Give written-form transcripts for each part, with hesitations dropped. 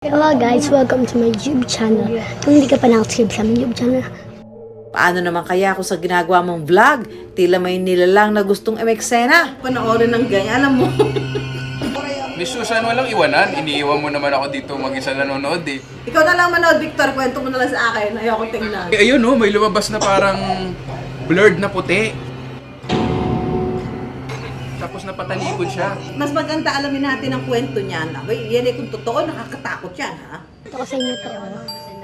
Hello guys, welcome to my YouTube channel. Kung hindi ka pa nakasubscribe sa aming YouTube channel, paano naman kaya kung sa ginagawa mong vlog, tila may nilalang na gustong emeksena? Panoorin ng ganyan, alam mo. Miss Susan, walang iwanan. Iniiwan mo naman ako dito mag-isa nanonood eh. Ikaw na lang manood, Victor. Kwento mo na lang sa akin. Ayoko tingnan. Eh ayun oh, may lumabas na parang blurred na puti. Tapos napatalikod siya. Mas maganda alamin natin ang kwento niyan. Abay, yan eh, kung totoo, nakakatakot yan, ha? ito ko sa inyo to.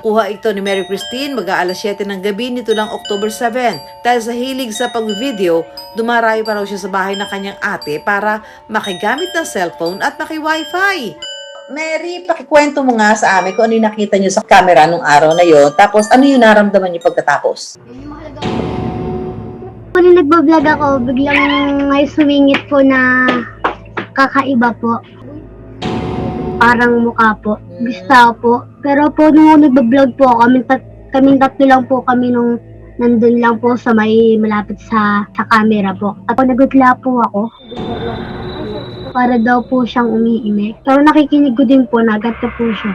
Kuha ito ni Mary Christine mag-aalas 7 ng gabi nito lang October 7. Dahil sa hilig sa pag-video, dumarayo pa raw siya sa bahay ng kanyang ate para makigamit ng cellphone at maki-wifi. Mary, pakikwento mo nga sa amin kung ano yung nakita niyo sa camera nung araw na yon. Tapos, ano yung naramdaman niyo pagkatapos? Kung nagbablog ako, biglang may sumingit po na kakaiba po. Parang mukha po. Gusto po. Pero po nung nagbablog po, kaming tatlo lang po kami nung nandun lang po sa may malapit sa camera po. At nagutla po ako. Para daw po siyang umiimik. Pero nakikinig ko din po, naganto po siya.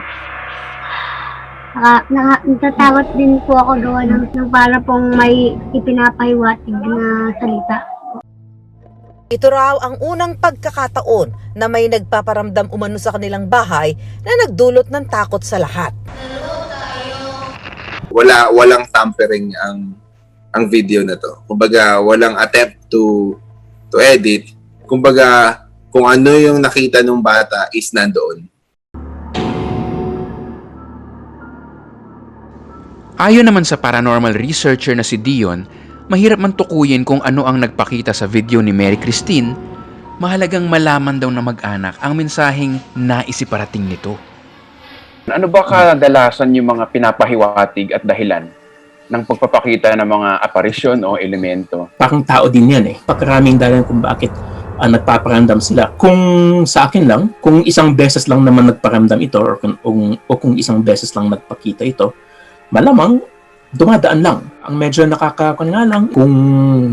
Natatakot din po ako gawa ng para pong may ipinapahiwatig na salita. Ito raw ang unang pagkakataon na may nagpaparamdam umano sa kanilang bahay na nagdulot ng takot sa lahat. Walang tampering ang video na to. Kumbaga, walang attempt to edit. Kumbaga, kung ano yung nakita ng bata is nandoon. Ayon naman sa paranormal researcher na si Dion, mahirap man tukuyin kung ano ang nagpakita sa video ni Mary Christine. Mahalagang malaman daw na mag-anak ang mensaheng naisiparating nito. Ano ba kadalasan yung mga pinapahiwatig at dahilan ng pagpapakita ng mga aparisyon o elemento? Parang tao din yan eh. Pagkaraming dahilan kung bakit nagpaparamdam sila. Kung sa akin lang, kung isang beses lang naman nagparamdam ito o kung isang beses lang nagpakita ito, malamang dumadaan lang. Ang medyo nakakakon nga lang kung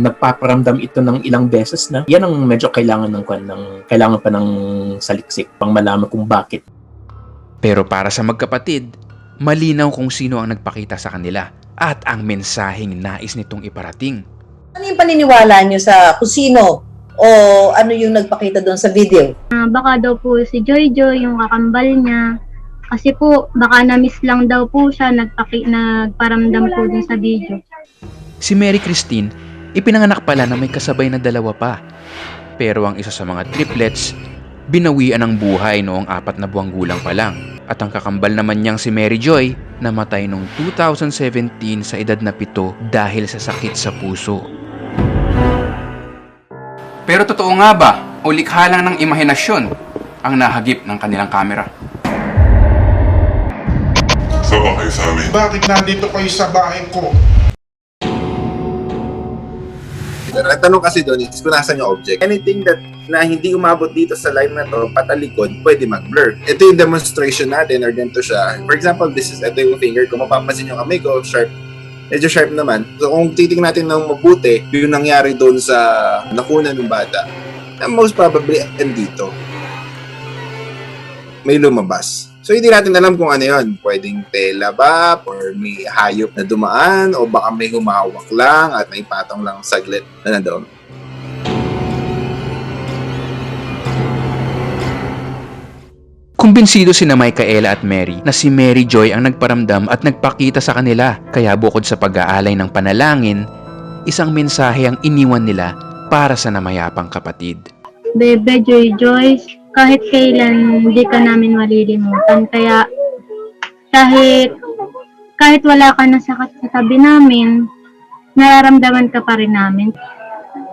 nagpaparamdam ito ng ilang beses na, yan ang medyo kailangan pa ng saliksik pang malaman kung bakit. Pero para sa magkapatid, malinaw kung sino ang nagpakita sa kanila at ang mensaheng nais nitong iparating. Ano yung paniniwala niyo sa kung sino o ano yung nagpakita doon sa video? Baka daw po si Joy Joy, yung kakambal niya. Kasi po, baka na-miss lang daw po siya, nagparamdam po din sa video. Si Mary Christine, ipinanganak pala na may kasabay na dalawa pa. Pero ang isa sa mga triplets, binawian ng buhay noong 4 na buwang gulang pa lang. At ang kakambal naman niyang si Mary Joy, namatay noong 2017 sa edad na 7 dahil sa sakit sa puso. Pero totoo nga ba, o likha lang ng imahinasyon ang nahagip ng kanilang kamera? Sa bahay sa amin. Bakit nandito kayo sa bahay ko? Pero ang tanong kasi doon is kung nasan yung object. Anything na hindi umabot dito sa line na to, patalikod, pwede mag-blur. Ito yung demonstration natin or ganito siya. For example, ito yung finger ko. Mapapansin yung kamay ko, sharp. Medyo sharp naman. So kung titingnan natin ng mabuti, yung nangyari doon sa nakuna ng bata, most probably dito may lumabas. So hindi natin alam kung ano yun. Pwedeng tela ba? Or may hayop na dumaan? O baka may humawak lang at may patong lang saglit na nandoon. Kumbinsido sina Micaela at Mary na si Mary Joy ang nagparamdam at nagpakita sa kanila. Kaya bukod sa pag-aalay ng panalangin, isang mensahe ang iniwan nila para sa namayapang kapatid. Bebe Joy Joy, kahit kailan hindi ka namin malilimutan. Kaya kahit wala ka na sa tabi namin, nararamdaman ka pa rin namin.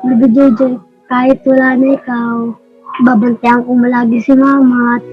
Bebe Joy Joy, kahit wala na ikaw, babantayan ko malagi si mama at